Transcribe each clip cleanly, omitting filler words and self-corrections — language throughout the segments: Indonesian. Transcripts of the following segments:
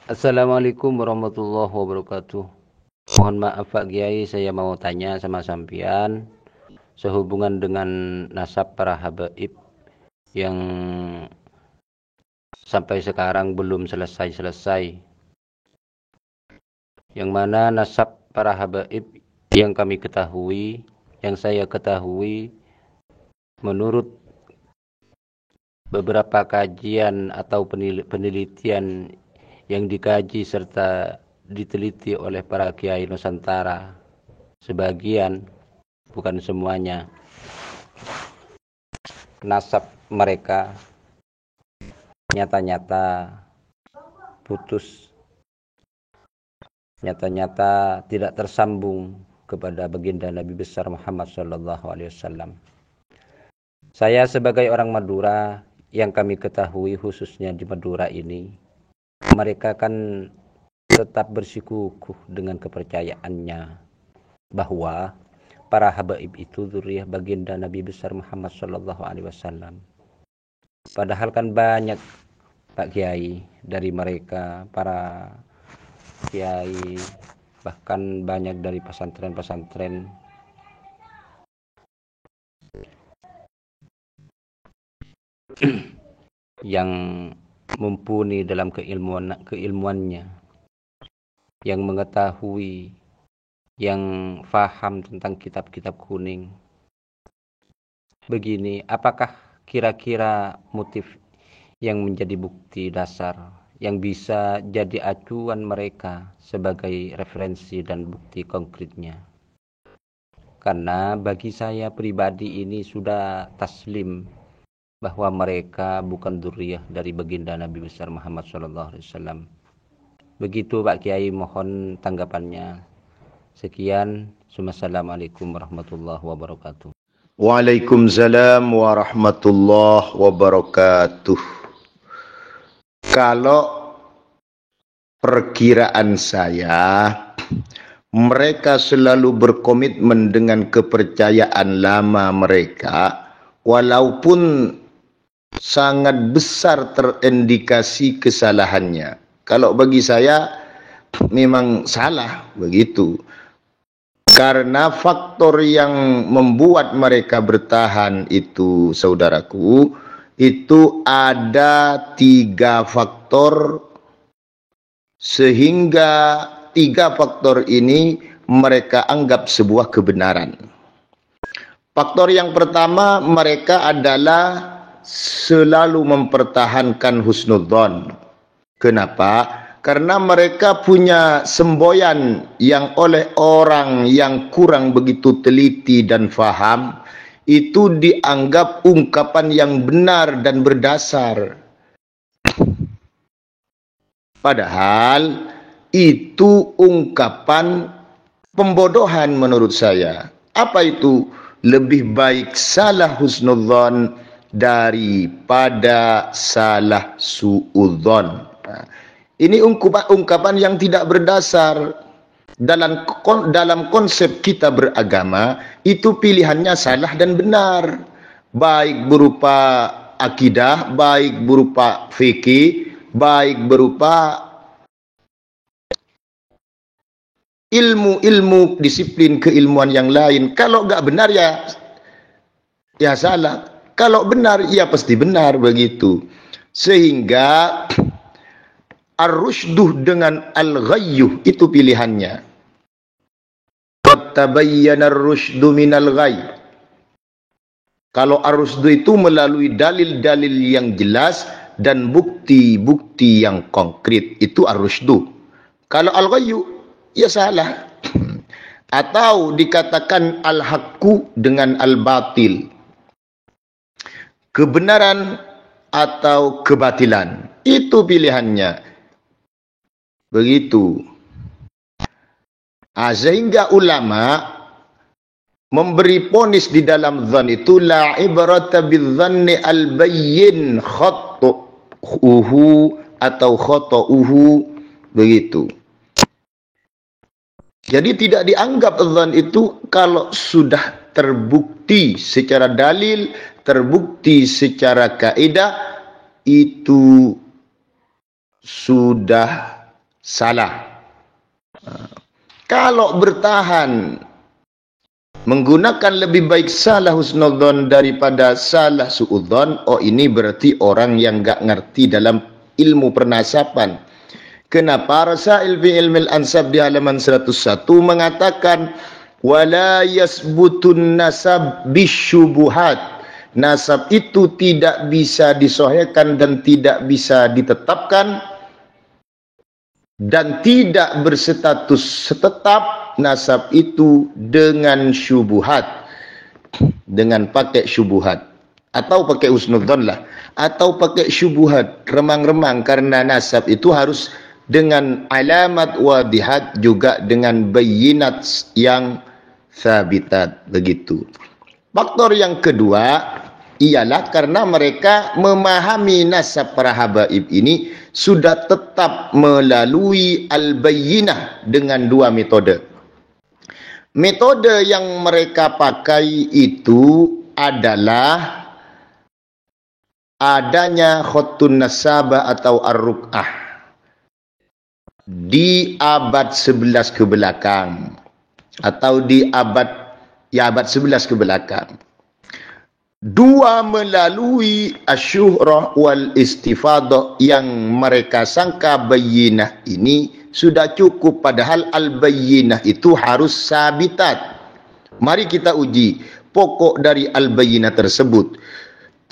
Assalamualaikum warahmatullahi wabarakatuh. Mohon maaf Pak Kiai, saya mau tanya sama sampean sehubungan dengan nasab para habaib yang sampai sekarang belum selesai-selesai. Yang mana nasab para habaib yang kami ketahui, yang saya ketahui menurut beberapa kajian atau penelitian yang dikaji serta diteliti oleh para kiai Nusantara, sebagian, bukan semuanya, nasab mereka nyata-nyata putus, nyata-nyata tidak tersambung kepada baginda Nabi besar Muhammad SAW. Saya sebagai orang Madura, yang kami ketahui khususnya di Madura ini, mereka kan tetap bersikukuh dengan kepercayaannya bahwa para habaib itu zuriyah baginda Nabi besar Muhammad SAW. Padahal kan banyak Pak Kiai dari mereka, para kiai, bahkan banyak dari pesantren-pesantren yang mumpuni dalam keilmuannya, yang mengetahui, yang faham tentang kitab-kitab kuning. Begini, apakah kira-kira motif yang menjadi bukti dasar yang bisa jadi acuan mereka sebagai referensi dan bukti konkretnya? Karena bagi saya pribadi ini sudah taslim bahwa mereka bukan dzurriyyah dari baginda Nabi besar Muhammad SAW. Begitu Pak Kiai, mohon tanggapannya. Sekian, Assalamualaikum warahmatullahi wabarakatuh. Waalaikumsalam warahmatullahi wabarakatuh. Kalau perkiraan saya, mereka selalu berkomitmen dengan kepercayaan lama mereka, walaupun sangat besar terindikasi kesalahannya. Kalau bagi saya memang salah begitu. Karena faktor yang membuat mereka bertahan itu, saudaraku, itu ada 3 faktor, sehingga 3 faktor ini mereka anggap sebuah kebenaran. Faktor yang pertama, mereka adalah selalu mempertahankan husnudzon. Kenapa? Karena mereka punya semboyan yang oleh orang yang kurang begitu teliti dan faham, itu dianggap ungkapan yang benar dan berdasar. Padahal itu ungkapan pembodohan menurut saya. Apa itu? Lebih baik salah husnudzon daripada salah suudzon. Ini ungkapan yang tidak berdasar. Dalam konsep kita beragama, itu pilihannya salah dan benar. Baik berupa akidah, baik berupa fikih, baik berupa ilmu-ilmu disiplin keilmuan yang lain. Kalau nggak benar ya salah. Kalau benar ya pasti benar begitu. Sehingga ar-rusyduh dengan al-ghayyuh itu pilihannya. Tabayyana ar-rusydu minal ghayy. Kalau ar-rusydu itu melalui dalil-dalil yang jelas dan bukti-bukti yang konkret, itu ar-rusydu. Kalau al-ghayyu ya salah. Atau dikatakan al-haqqu dengan al-batil. Kebenaran atau kebatilan. Itu pilihannya. Begitu. Sehingga ulama memberi ponis di dalam dzan itu la ibrata bidzanni al-bayyin khata'uhu atau khata'uhu, begitu. Jadi tidak dianggap dzan itu kalau sudah terbukti secara dalil, terbukti secara kaidah, itu sudah salah. Kalau bertahan menggunakan lebih baik salah husnudzon daripada salah suudzon, oh ini berarti orang yang gak ngerti dalam ilmu pernasaban. Kenapa Rasail fi Ilmil Ansab di halaman 101 mengatakan wala yasbutun nasab bisyubuhat. Nasab itu tidak bisa disahihkan dan tidak bisa ditetapkan dan tidak berstatus tetap nasab itu dengan syubuhat, dengan pakai syubuhat atau pakai husnudzon lah, atau pakai syubuhat, remang-remang, karena nasab itu harus dengan alamat wadihat juga dengan bayinat yang sabitat, begitu. Faktor yang kedua ialah karena mereka memahami nasab para habaib ini sudah tetap melalui al-bayyinah dengan dua metode. Metode yang mereka pakai itu adalah adanya khattun nasabah atau ar-ruk'ah di abad 11 ke belakang atau di abad 11 ke belakang. Dua melalui asyuhrah wal istifadah yang mereka sangka bayyinah ini sudah cukup, padahal al-bayyinah itu harus sabitat. Mari kita uji pokok dari al-bayyinah tersebut.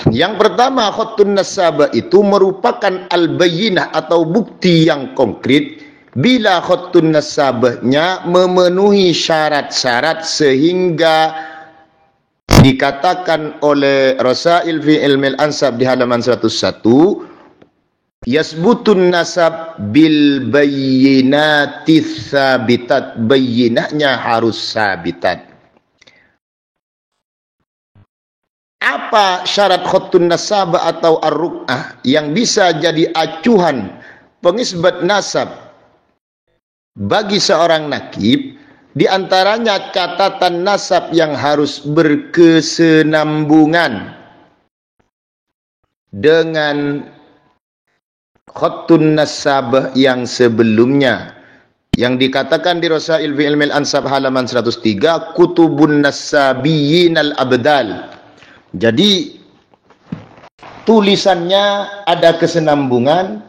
Yang pertama, khattun nasabah itu merupakan al-bayyinah atau bukti yang konkret bila khattun nasabahnya memenuhi syarat-syarat sehingga dikatakan oleh Rasail fi Ilmil Ansab di halaman 101 yasbutun nasab bil bayyinati sabitat, bayyinahnya harus sabitat. Apa syarat khattun nasabah atau ar-ruk'ah yang bisa jadi acuan pengisbat nasab bagi seorang nakib? Di antaranya catatan nasab yang harus berkesenambungan dengan khattun nasabah yang sebelumnya, yang dikatakan di Rasail fi Ilmil Ansab halaman 103 kutubun nasabiyyin al-abdal. Jadi tulisannya ada kesenambungan,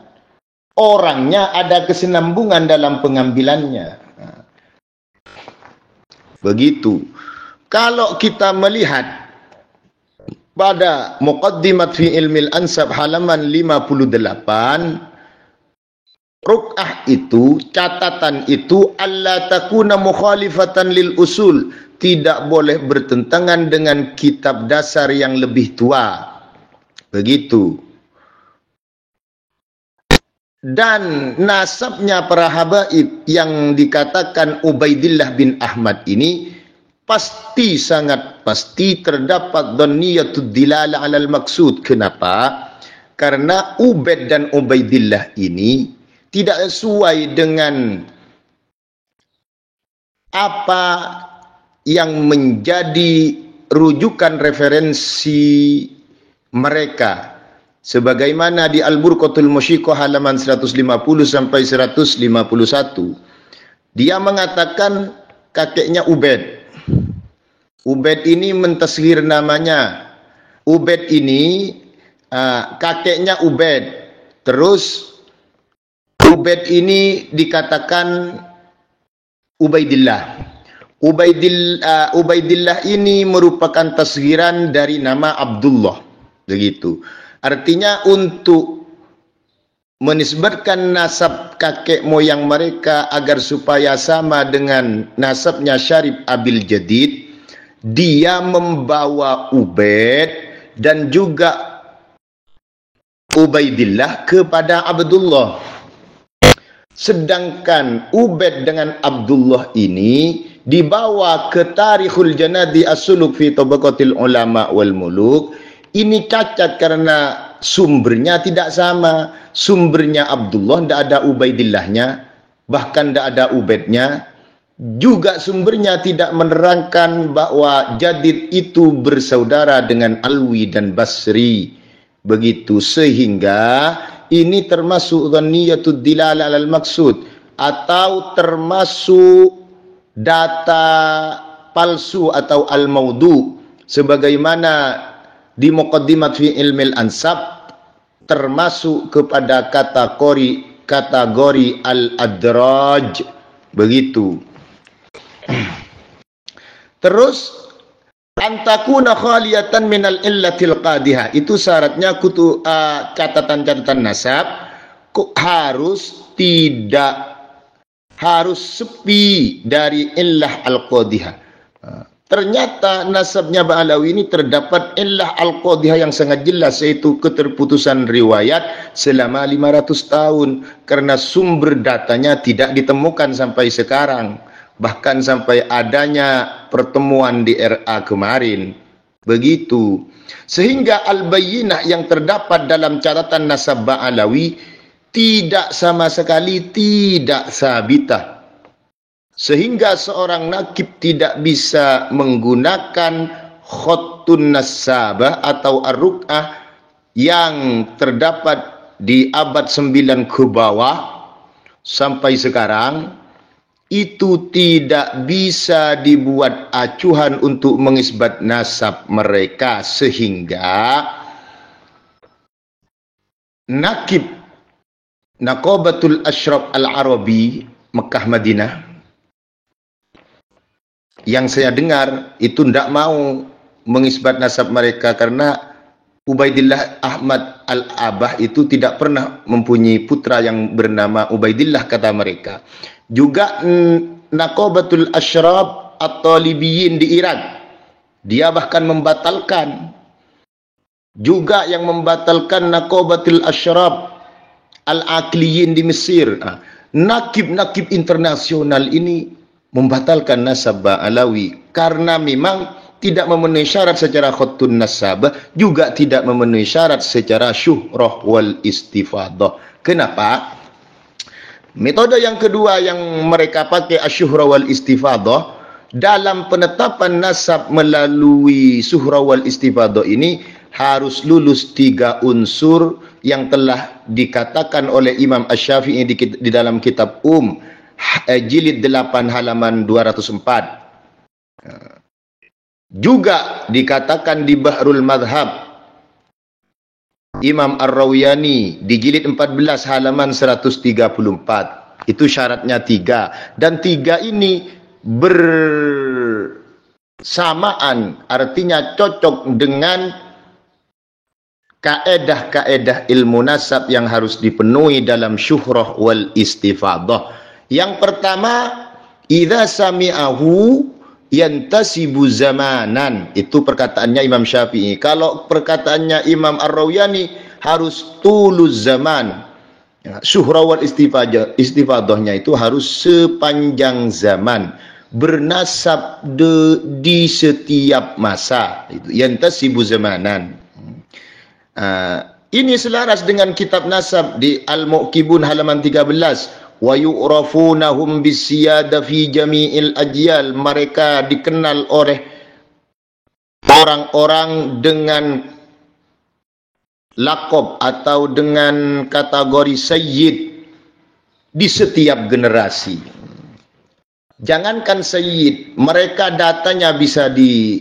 orangnya ada kesenambungan dalam pengambilannya. Begitu. Kalau kita melihat pada Muqaddimat fi Ilmil Ansab halaman 58, ruk'ah itu, catatan itu alla takuna mukhalifatan lil usul, tidak boleh bertentangan dengan kitab dasar yang lebih tua. Begitu. Dan nasabnya para habaib yang dikatakan Ubaidillah bin Ahmad ini pasti, sangat pasti terdapat dhanniyatud dilala alal maksud. Kenapa? Karena Ubaid dan Ubaidillah ini tidak sesuai dengan apa yang menjadi rujukan referensi mereka. Sebagaimana di Al-Burqatul Musyiqah halaman 150 sampai 151. Dia mengatakan kakeknya Ubaid. Ubaid ini mentasghir namanya. Ubaid ini kakeknya Ubaid. Terus Ubaid ini dikatakan Ubaidillah. Ubaidillah ini merupakan tasghiran dari nama Abdullah. Begitu. Artinya untuk menisbatkan nasab kakek moyang mereka agar supaya sama dengan nasabnya Syarif Abil Jadid, dia membawa Ubaid dan juga Ubaidillah kepada Abdullah. Sedangkan Ubaid dengan Abdullah ini dibawa ke Tarikhul Janadi As-Suluk fi Tabaqatil Ulama wal Muluk. Ini cacat karena sumbernya tidak sama. Sumbernya Abdullah, tidak ada Ubaidillahnya, bahkan tidak ada Ubaidnya. Juga sumbernya tidak menerangkan bahwa Jadid itu bersaudara dengan Alwi dan Basri. Begitu, sehingga ini termasuk dhanniyatud dilala alal maksud. atau termasuk data palsu atau al-maudu, sebagaimana di Muqaddimat fi Ilmil Ansab termasuk kepada kategori al-adraj. Begitu. Terus antakuna khaliyatan minal illatil qadihah, itu syaratnya catatan-catatan nasab harus sepi dari illah al-qadihah. Ternyata nasabnya Ba'alawi ini terdapat illah al-qadihah yang sangat jelas, yaitu keterputusan riwayat selama 500 tahun karena sumber datanya tidak ditemukan sampai sekarang, bahkan sampai adanya pertemuan di RA kemarin. Begitu. Sehingga al-bayyinah yang terdapat dalam catatan nasab Ba'alawi tidak sama sekali tidak sabitah, sehingga seorang nakib tidak bisa menggunakan khattun nasabah atau ar-ruk'ah yang terdapat di abad 9 ke bawah sampai sekarang. Itu tidak bisa dibuat acuhan untuk mengisbat nasab mereka, sehingga nakib Naqabatul Ashraf Al-Arabi Mekah Madinah yang saya dengar itu tidak mau mengisbat nasab mereka karena Ubaidillah Ahmad Al-Abah itu tidak pernah mempunyai putra yang bernama Ubaidillah, kata mereka. Juga Naqabatul Ashraf At-Talibiyin di Irak, dia bahkan membatalkan. Juga yang membatalkan Naqabatul Ashraf Al-Aqliyin di Mesir. Nakib-nakib internasional ini membatalkan nasab Ba'alawi karena memang tidak memenuhi syarat secara khattun nasabah, juga tidak memenuhi syarat secara syuhrah wal istifadah. Kenapa? Metode yang kedua yang mereka pakai, asyuhrah wal istifadah, dalam penetapan nasab melalui syuhrah wal istifadah ini harus lulus 3 unsur yang telah dikatakan oleh Imam Asy-Syafi'i di dalam kitab jilid 8 halaman 204. Juga dikatakan di Bahrul Madhab Imam Ar-Rawiyani di jilid 14 halaman 134. Itu syaratnya 3, dan 3 ini bersamaan, artinya cocok dengan kaedah-kaedah ilmu nasab yang harus dipenuhi dalam syuhrah wal istifadah. Yang pertama, idza sami'ahu yantasibu zamanan. Itu perkataannya Imam Syafi'i. Kalau perkataannya Imam Ar-Rawiyani harus tuluz zaman. Syuhrah wal istifadahnya itu harus sepanjang zaman, bernasab di setiap masa. Itu yantasibu zamanan. Ini selaras dengan kitab nasab di Al-Mu'qibun halaman 13. Wa yu'rafunahum bisiyada fi jami'il ajyal. Mereka dikenal oleh orang-orang dengan laqab atau dengan kategori sayyid di setiap generasi. Jangankan sayyid, mereka datanya bisa dibaca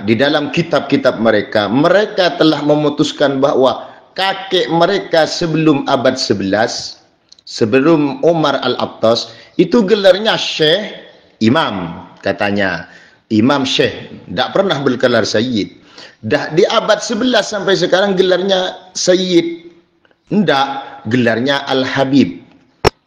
di dalam kitab-kitab mereka. Mereka telah memutuskan bahwa kakek mereka sebelum abad 11, sebelum Umar Al-Attas, itu gelarnya Syekh Imam, katanya. Imam Syekh, tidak pernah bergelar Sayyid. Dah di abad 11 sampai sekarang gelarnya Sayyid. Tidak, gelarnya Al-Habib.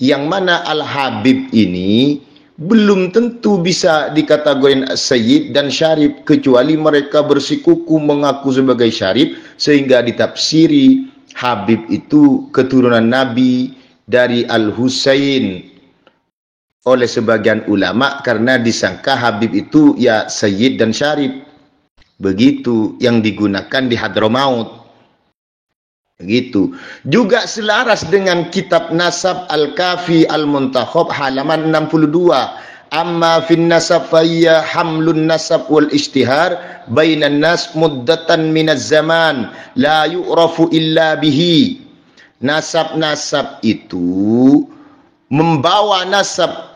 Yang mana Al-Habib ini belum tentu bisa dikategorikan Sayyid dan Syarif, kecuali mereka bersikuku mengaku sebagai Syarif, sehingga ditafsiri Habib itu keturunan Nabi dari Al-Husain oleh sebagian ulama, karena disangka Habib itu ya Sayyid dan Syarif. Begitu yang digunakan di Hadramaut. Begitu. Juga selaras dengan kitab Nasab Al-Kafi Al-Muntakhab halaman 62. Amma fin nasab fayya hamlun nasab wal ishtihar bainan nas muddatan minaz zaman la yu'rafu illa bihi nasab-nasab itu membawa nasab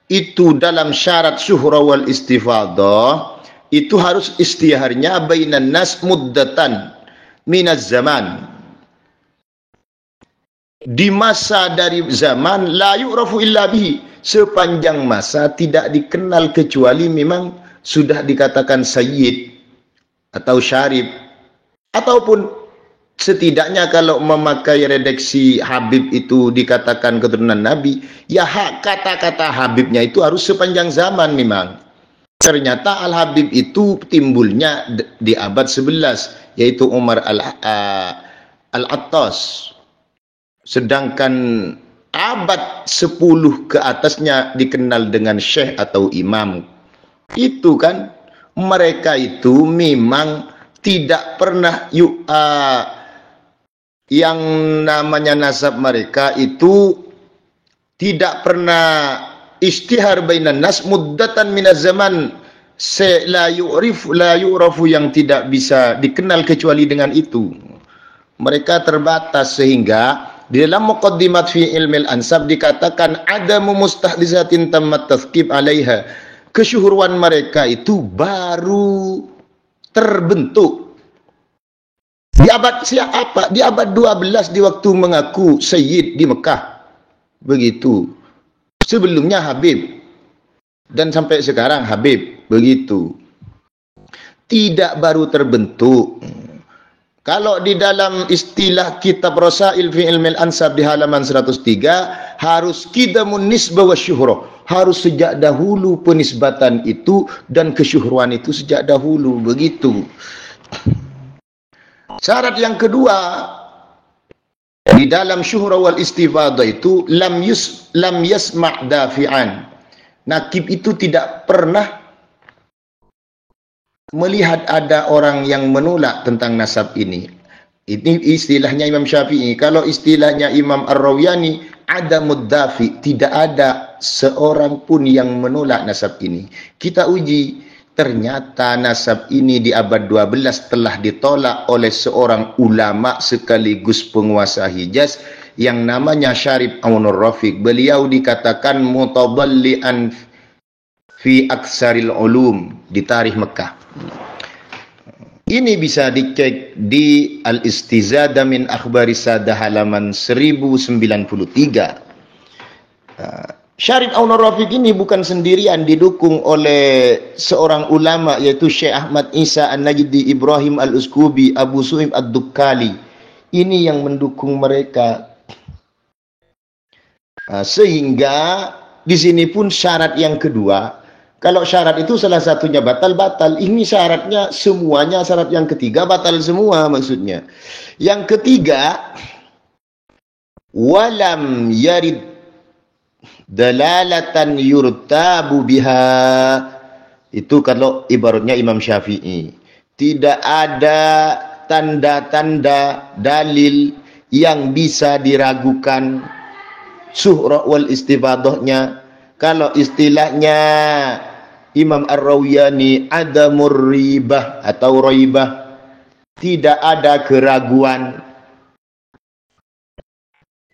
itu dalam syarat syuhra wal istifadah, itu harus istiharnya bainan nas muddatan minaz zaman, di masa dari zaman la yu'rafu illa bihi, sepanjang masa tidak dikenal kecuali memang sudah dikatakan sayyid atau syarif, ataupun setidaknya kalau memakai redaksi Habib itu dikatakan keturunan Nabi, ya kata-kata Habibnya itu harus sepanjang zaman memang. Ternyata Al-Habib itu timbulnya di abad 11, yaitu Umar Al-Attas. Sedangkan abad 10 ke atasnya dikenal dengan syekh atau imam. Itu kan mereka itu memang tidak pernah yang namanya nasab mereka itu tidak pernah istihar bainan nas muddatan minaz zaman, la yu'rafu, yang tidak bisa dikenal kecuali dengan itu. Mereka terbatas, sehingga di dalam muqaddimat fi ilmil ansab dikatakan adamu mustahdizatin tammat tazkib alaiha, kesyuhuran mereka itu baru terbentuk di abad siapa? Di abad 12, di waktu mengaku sayyid di Mekah. Begitu. Sebelumnya Habib. Dan sampai sekarang Habib. Begitu. Tidak baru terbentuk. Kalau di dalam istilah kitab Rasail fi Ilmil Ansab di halaman 103, harus kidamun nisbah wa syuhrah. Harus sejak dahulu penisbatan itu dan kesyuhruan itu sejak dahulu. Begitu. Syarat yang kedua di dalam syuhra wal istifadah itu lam yasma' dafi'an. Nakib itu tidak pernah melihat ada orang yang menolak tentang nasab ini. Ini istilahnya Imam Syafi'i. Kalau istilahnya Imam Ar-Rawiyani, ada muddafi, tidak ada seorang pun yang menolak nasab ini. Kita uji. Ternyata nasab ini di abad 12 telah ditolak oleh seorang ulama sekaligus penguasa Hijaz yang namanya Syarif Aunur Rafiq. Beliau dikatakan mutadalli'an fi aksaril ulum di tarikh Mekah. Ini bisa dicek di Al-Istizadah min Akhbari Sadah halaman 1093. Syarif Aunur Rafiq ini bukan sendirian, didukung oleh seorang ulama yaitu Syekh Ahmad Isa An-Najdi, Ibrahim Al-Uskubi, Abu Su'ib Ad-Dukkali. Ini yang mendukung mereka. Sehingga di sini pun syarat yang kedua, kalau syarat itu salah satunya batal, ini syaratnya semuanya, syarat yang ketiga batal semua maksudnya. Yang ketiga, walam yarid dalalatan yurtabu biha, itu kalau ibaratnya Imam Syafi'i, tidak ada tanda-tanda dalil yang bisa diragukan syuhra wal istifadahnya. Kalau istilahnya Imam Ar-Rawiyani adamur ribah atau raibah, tidak ada keraguan.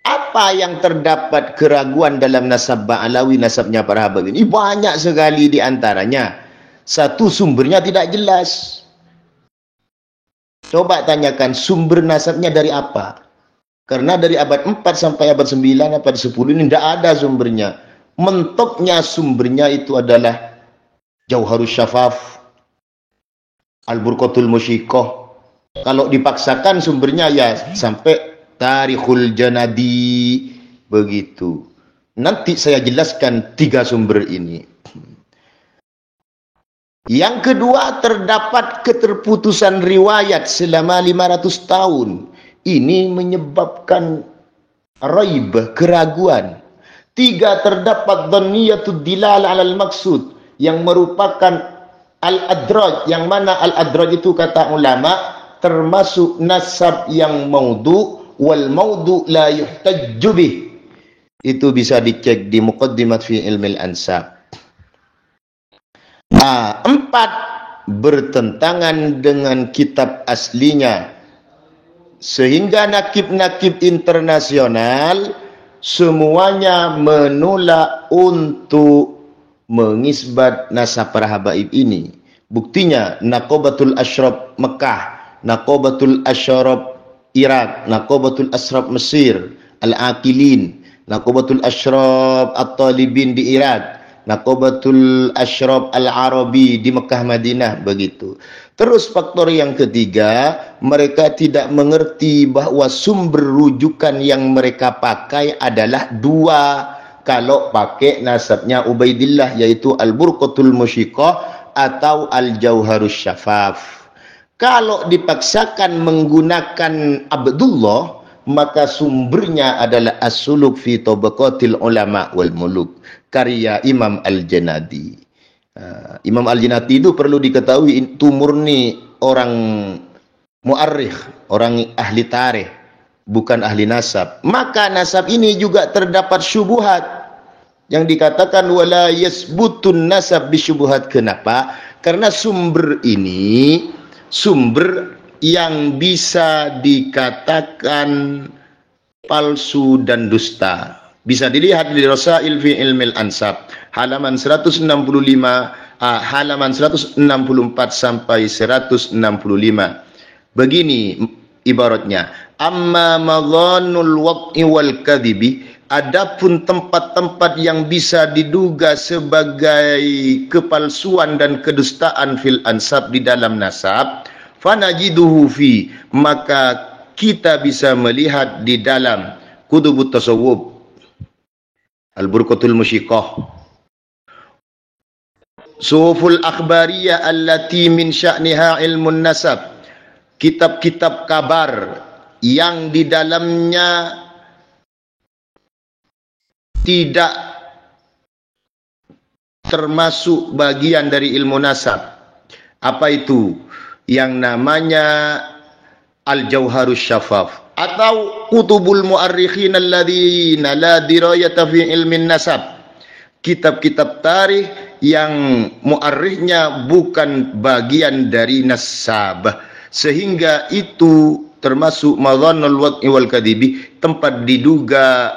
Apa yang terdapat keraguan dalam nasab Ba'alawi, nasabnya para Habib ini? Banyak sekali di antaranya. Satu, sumbernya tidak jelas. Coba tanyakan sumber nasabnya dari apa? Karena dari abad 4 sampai abad 9, abad 10 ini tidak ada sumbernya. Mentoknya sumbernya itu adalah Jauharus Syafaf, Al-Burqatul Musyikoh. Kalau dipaksakan sumbernya ya sampai Tarikhul Janadi, begitu. Nanti saya jelaskan 3 sumber ini. Yang kedua, terdapat keterputusan riwayat selama 500 tahun. Ini menyebabkan raib, keraguan. 3, terdapat dhanniyatud dilal alal maksud, yang merupakan al-adraj, yang mana al-adraj itu kata ulama termasuk nasab yang maudhu, wal maudhu la yuhtajju bih. Itu bisa dicek di Muqaddimat fi Ilmil Ansab. 4, bertentangan dengan kitab aslinya sehingga nakib-nakib internasional semuanya menolak untuk mengisbat nasab para habaib ini. Buktinya Naqabatul Ashraf Mekah, Naqabatul Ashraf Irak, Naqabatul Ashraf Mesir, Al-Aqilin, Naqabatul Ashraf At-Talibin di Irak, Naqabatul Ashraf Al-Arabi di Mekah Madinah, begitu. Terus faktor yang ketiga, mereka tidak mengerti bahwa sumber rujukan yang mereka pakai adalah dua. Kalau pakai nasabnya Ubaidillah, yaitu Al-Burqatul Musyiqah atau Al-Jauharus Syafaf. Kalau dipaksakan menggunakan Abdullah, maka sumbernya adalah As-Suluk fi Tabaqatil Ulama wal Muluk, karya Imam Al-Janadi. Imam Al-Janadi itu perlu diketahui itu murni orang mu'arrikh, orang ahli tarikh, bukan ahli nasab. Maka nasab ini juga terdapat syubhat yang dikatakan wala yasbutun nasab bisyubhat. Kenapa? Karena sumber ini sumber yang bisa dikatakan palsu dan dusta. Bisa dilihat di Rasail fi Ilmil Ansab halaman 165, halaman 164 sampai 165. Begini ibaratnya, amma madhanul wad'i wal kadhibi, adapun tempat-tempat yang bisa diduga sebagai kepalsuan dan kedustaan fil ansab di dalam nasab, fanajiduhu fi, maka kita bisa melihat di dalam kutubut tasawuf, Al-Burqatul Musyiqah, Suhuful Akhbariyah allati min sya'niha ilmun nasab, kitab-kitab kabar yang di dalamnya tidak termasuk bagian dari ilmu nasab. Apa itu? Yang namanya Al-Jauharus Syafaf atau Kutubul Mu'arrikhin alladzina la dirayata fi ilmin nasab, kitab-kitab tarikh yang mu'arrikhnya bukan bagian dari nasab, sehingga itu termasuk madhanul wad'i wal kadhibi, tempat diduga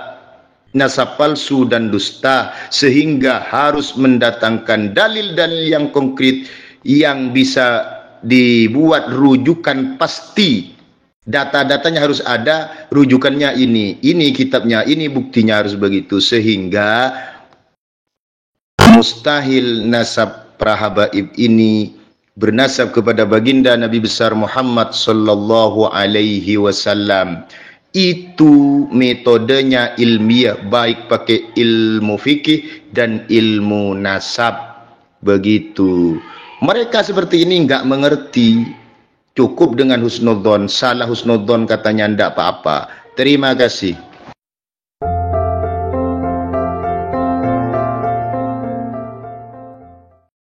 nasab palsu dan dusta, sehingga harus mendatangkan dalil-dalil yang konkret yang bisa dibuat rujukan pasti. Data-datanya harus ada, rujukannya ini kitabnya, ini buktinya, harus begitu. Sehingga mustahil nasab para habaib ini bernasab kepada baginda Nabi besar Muhammad sallallahu alaihi wasallam. Itu metodenya ilmiah, baik pakai ilmu fikih dan ilmu nasab, begitu. Mereka seperti ini enggak mengerti. Cukup dengan husnudzon, salah husnudzon katanya ndak apa-apa. Terima kasih.